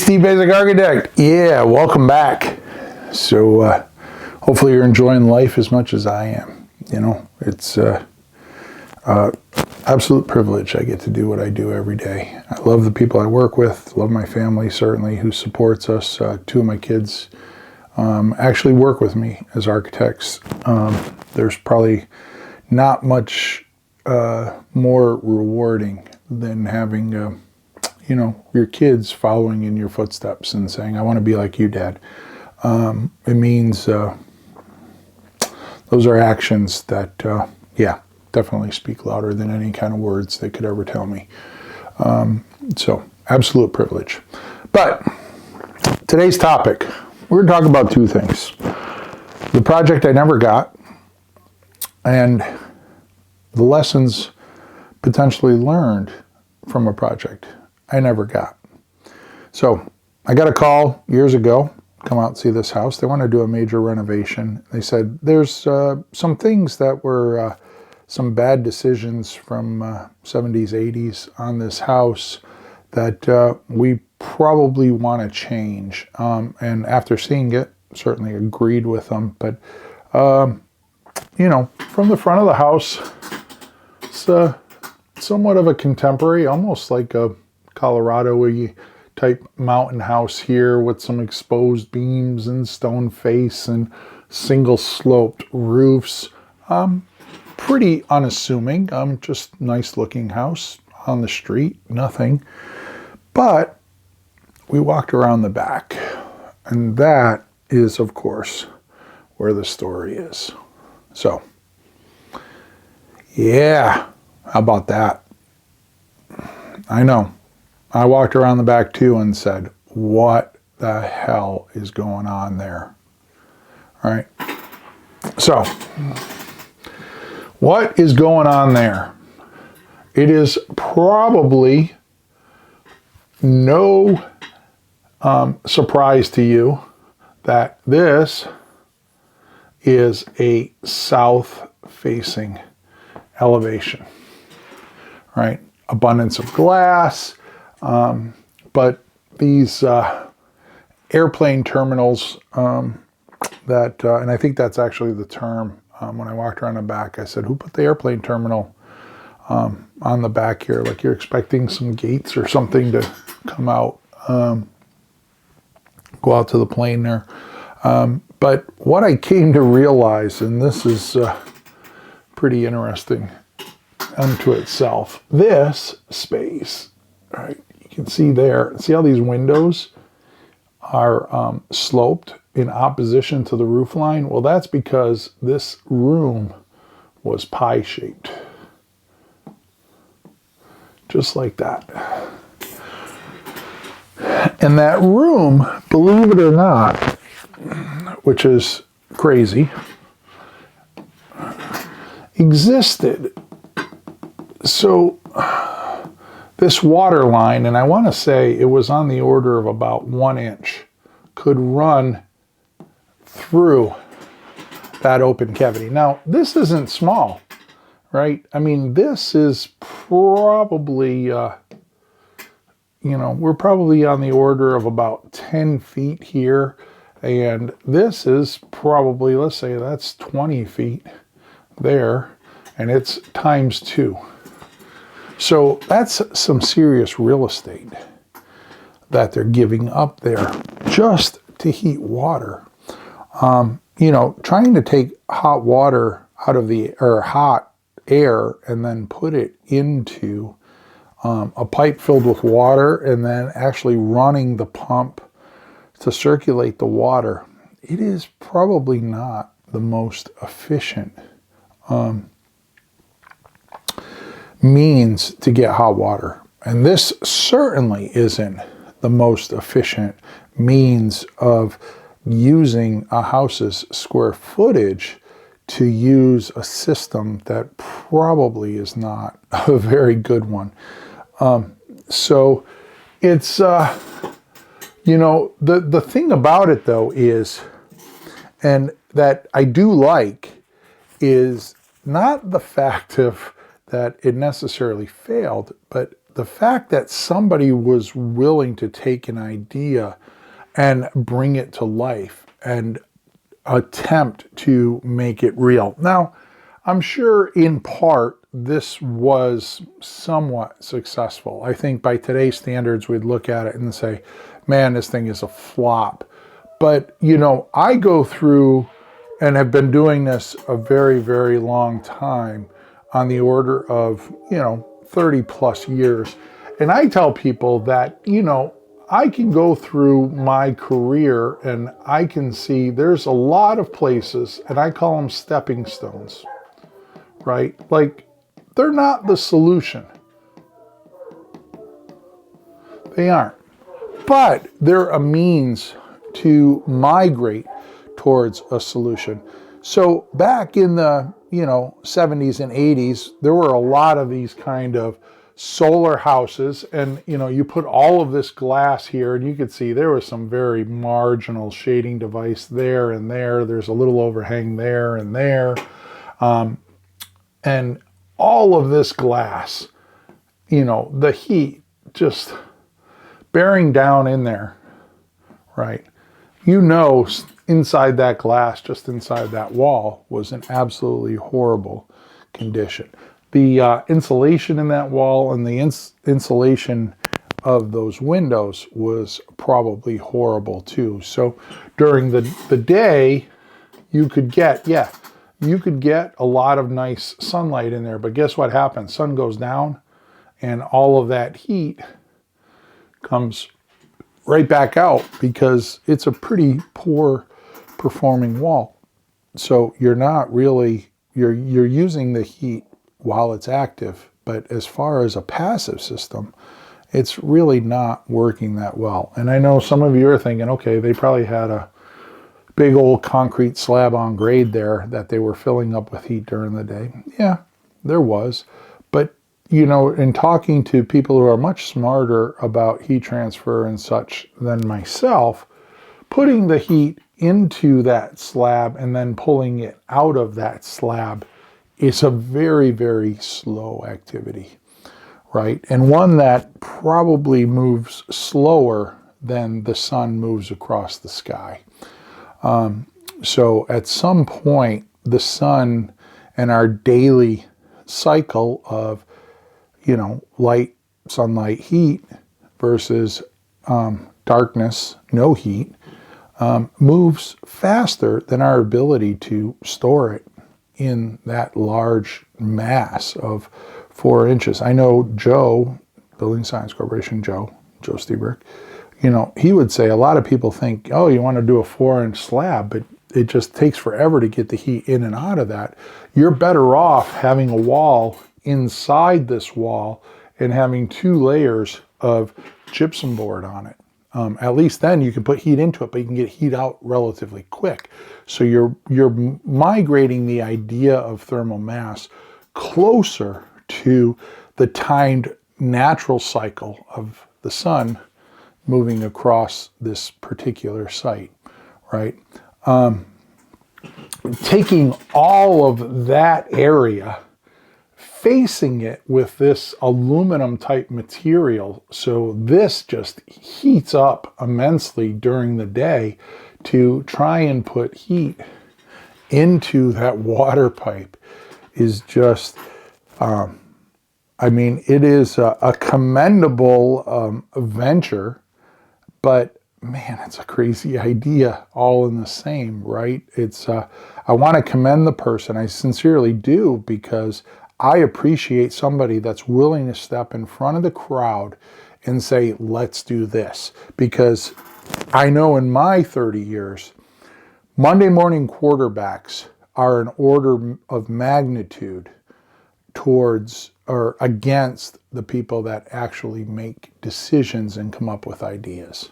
Steve Basic Architect. Yeah, welcome back. So hopefully you're enjoying life as much as I am. You know, it's absolute privilege. I get to do what I do every day. I love the people I work with, love my family certainly who supports us. Two of my kids actually work with me as architects. There's probably not much more rewarding than having you know, your kids following in your footsteps and saying, I want to be like you, Dad. It means those are actions that, yeah, definitely speak louder than any kind of words they could ever tell me. So, absolute privilege. But today's topic, we're going to talk about two things. The project I never got and the lessons potentially learned from a project I never got. So I got a call years ago, come out and see this house. They want to do a major renovation. They said there's some things that were some bad decisions from 70s, 80s on this house that we probably want to change. And after seeing it, certainly agreed with them. But, you know, from the front of the house, it's somewhat of a contemporary, almost like a Colorado type mountain house here with some exposed beams and stone face and single sloped roofs. Pretty unassuming, just nice looking house on the street, nothing. But we walked around the back, and that is, of course, where the story is. So, yeah, how about that? I know. I walked around the back too and said, what the hell is going on there? All right. So, what is going on there? It is probably no surprise to you that this is a south-facing elevation, right? Abundance of glass, but these airplane terminals that, and I think that's actually the term, when I walked around the back, I said, who put the airplane terminal on the back here? Like you're expecting some gates or something to come out, go out to the plane there. But what I came to realize, and this is pretty interesting unto itself, this space, right? You can see there, see how these windows are sloped in opposition to the roof line? Well, that's because this room was pie-shaped. Just like that. And that room, believe it or not, which is crazy, existed. So this water line, and I want to say it was on the order of about 1 inch, could run through that open cavity. Now, this isn't small, right? I mean, this is probably, you know, we're probably on the order of about 10 feet here. And this is probably, let's say that's 20 feet there. And it's times 2. So that's some serious real estate that they're giving up there just to heat water. You know, trying to take hot water out of or hot air and then put it into a pipe filled with water and then actually running the pump to circulate the water. It is probably not the most efficient means to get hot water. And this certainly isn't the most efficient means of using a house's square footage to use a system that probably is not a very good one. So it's, you know, the thing about it though is, and that I do like, is not the fact of that it necessarily failed, but the fact that somebody was willing to take an idea and bring it to life and attempt to make it real. Now, I'm sure in part this was somewhat successful. I think by today's standards, we'd look at it and say, man, this thing is a flop. But, you know, I go through and have been doing this a very, very long time, on the order of, 30 plus years. And I tell people that, I can go through my career and I can see there's a lot of places, and I call them stepping stones, right? Like, they're not the solution. They aren't. But they're a means to migrate towards a solution. So back in the, 70s and 80s, there were a lot of these kind of solar houses, and you put all of this glass here, and you could see there was some very marginal shading device there and there. There's a little overhang there and there. And all of this glass, the heat just bearing down in there, right? Inside that glass, just inside that wall, was an absolutely horrible condition. The insulation in that wall and the insulation of those windows was probably horrible too. So during the day, you could get a lot of nice sunlight in there, but guess what happens? Sun goes down and all of that heat comes right back out, because it's a pretty poor performing wall. So you're not really, you're using the heat while it's active, but as far as a passive system, it's really not working that well. And I know some of you are thinking, okay, they probably had a big old concrete slab on grade there that they were filling up with heat during the day. Yeah, there was. But, in talking to people who are much smarter about heat transfer and such than myself, putting the heat into that slab and then pulling it out of that slab is a very, very slow activity, right? And one that probably moves slower than the sun moves across the sky. So at some point, the sun and our daily cycle of, light, sunlight, heat versus darkness, no heat, moves faster than our ability to store it in that large mass of 4 inches. I know Joe, Building Science Corporation, Joe Stieberg, he would say a lot of people think, oh, you want to do a 4-inch slab, but it just takes forever to get the heat in and out of that. You're better off having a wall inside this wall and having 2 layers of gypsum board on it. At least then you can put heat into it, but you can get heat out relatively quick. So you're migrating the idea of thermal mass closer to the timed natural cycle of the sun moving across this particular site, right? Taking all of that area, facing it with this aluminum type material, so this just heats up immensely during the day, to try and put heat into that water pipe is just, it is a commendable venture, but man, it's a crazy idea all in the same, right? It's, I want to commend the person, I sincerely do, because I appreciate somebody that's willing to step in front of the crowd and say, let's do this. Because I know in my 30 years, Monday morning quarterbacks are an order of magnitude towards or against the people that actually make decisions and come up with ideas,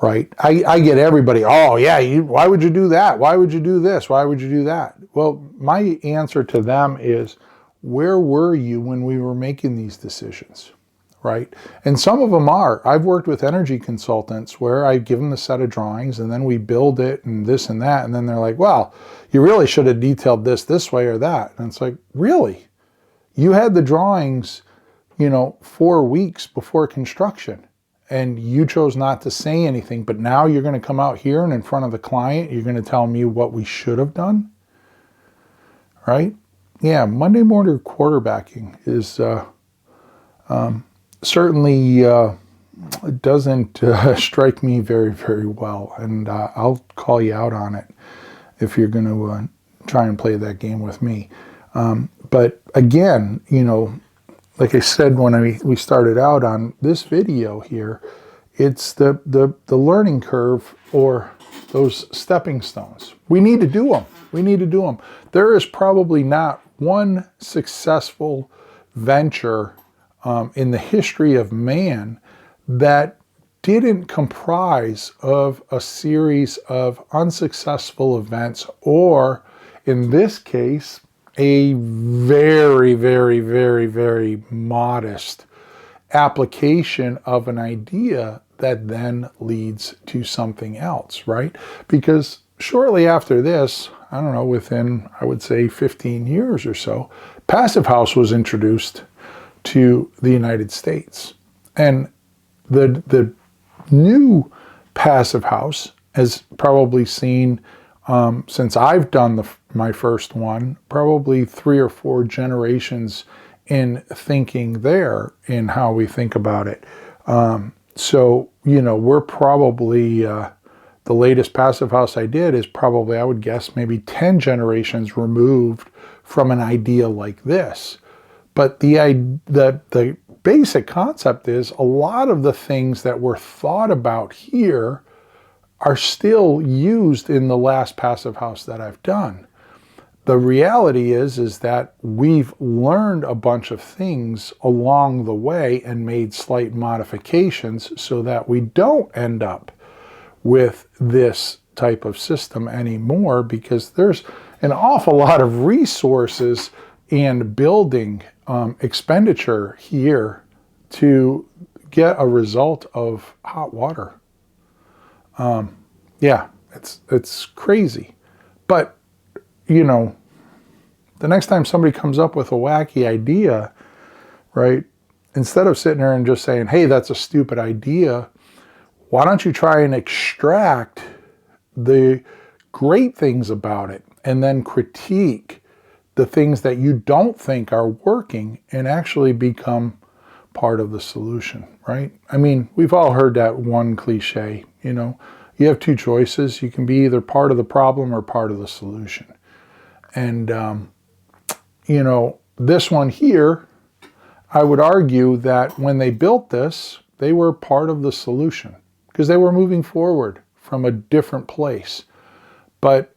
right? I get everybody, oh yeah, why would you do that? Why would you do this? Why would you do that? Well, my answer to them is, where were you when we were making these decisions, right? And some of them are. I've worked with energy consultants where I give them the set of drawings and then we build it and this and that. And then they're like, well, you really should have detailed this way or that. And it's like, really? You had the drawings 4 weeks before construction. And you chose not to say anything, but now you're going to come out here and in front of the client, you're going to tell me what we should have done, right? Yeah, Monday morning quarterbacking is certainly doesn't strike me very, very well. And I'll call you out on it if you're going to try and play that game with me. But again, like I said when we started out on this video here, it's the learning curve, or those stepping stones. We need to do them. We need to do them. There is probably not one successful venture in the history of man that didn't comprise of a series of unsuccessful events, or in this case, a very, very, very, very modest application of an idea that then leads to something else, right? Because shortly after this, I don't know, within, I would say 15 years or so, Passive House was introduced to the United States. And the new Passive House has probably seen, since I've done my first one, probably 3 or 4 generations in thinking there, in how we think about it. So, we're probably, the latest Passive House I did is probably, I would guess, maybe 10 generations removed from an idea like this. But the basic concept is, a lot of the things that were thought about here are still used in the last Passive House that I've done. The reality is that we've learned a bunch of things along the way and made slight modifications so that we don't end up with this type of system anymore, because there's an awful lot of resources and building expenditure here to get a result of hot water. Yeah, it's crazy. But, the next time somebody comes up with a wacky idea, right, instead of sitting there and just saying, hey, that's a stupid idea, why don't you try and extract the great things about it and then critique the things that you don't think are working and actually become part of the solution, right? I mean, we've all heard that one cliche, you have 2 choices. You can be either part of the problem or part of the solution. And, this one here, I would argue that when they built this, they were part of the solution, because they were moving forward from a different place. But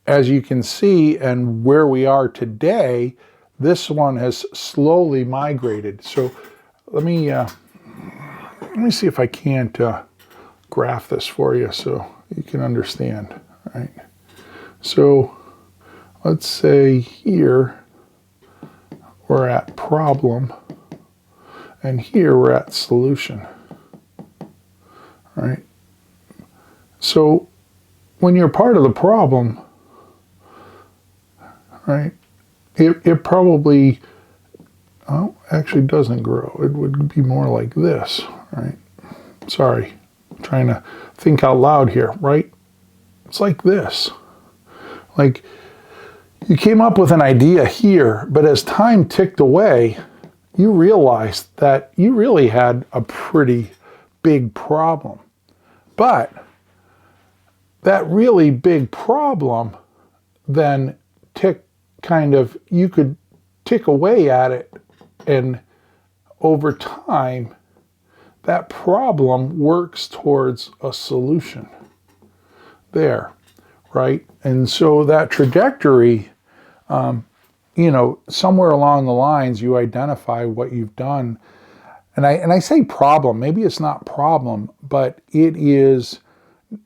as you can see, and where we are today, this one has slowly migrated. So let me see if I can't graph this for you so you can understand, right? So let's say here we're at problem, and here we're at solution, right? So when you're part of the problem, right, it probably actually doesn't grow. It would be more like this, right? Sorry, I'm trying to think out loud here, right? It's like this. Like, you came up with an idea here, but as time ticked away, you realized that you really had a pretty big problem. But that really big problem then you could tick away at it, and over time, that problem works towards a solution there, right? And so that trajectory, somewhere along the lines, you identify what you've done. And I say problem, maybe it's not problem, but it is,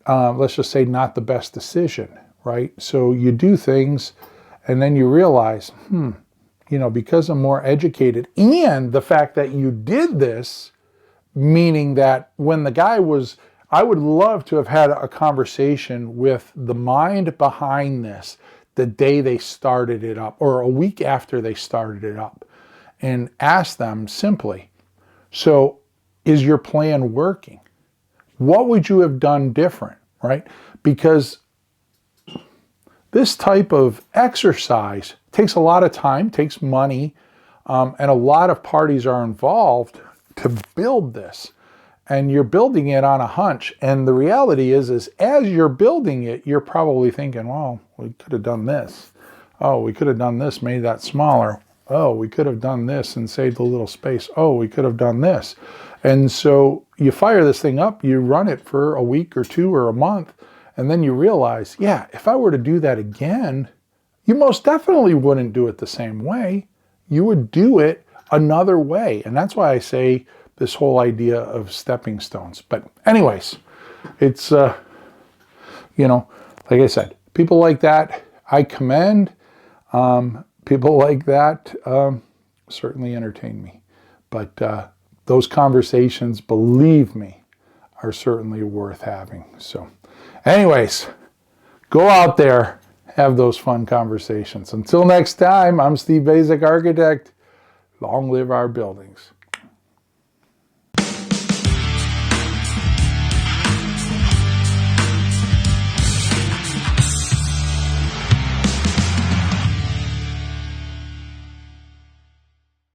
let's just say, not the best decision, right? So you do things, and then you realize, because I'm more educated, and the fact that you did this, meaning that when the guy I would love to have had a conversation with the mind behind this the day they started it up, or a week after they started it up. and ask them simply, so is your plan working? What would you have done different, right? Because this type of exercise takes a lot of time, takes money, and a lot of parties are involved to build this. And you're building it on a hunch. And the reality is as you're building it, you're probably thinking, well, we could have done this. Oh, we could have done this, made that smaller. Oh, we could have done this and saved a little space. Oh, we could have done this. And so you fire this thing up, you run it for a week or two or a month, and then you realize, yeah, if I were to do that again, you most definitely wouldn't do it the same way. You would do it another way. And that's why I say this whole idea of stepping stones. But anyways, it's, like I said, people like that, I commend. People like that certainly entertain me. But those conversations, believe me, are certainly worth having. So anyways, go out there, have those fun conversations. Until next time, I'm Steve Basic, architect. Long live our buildings.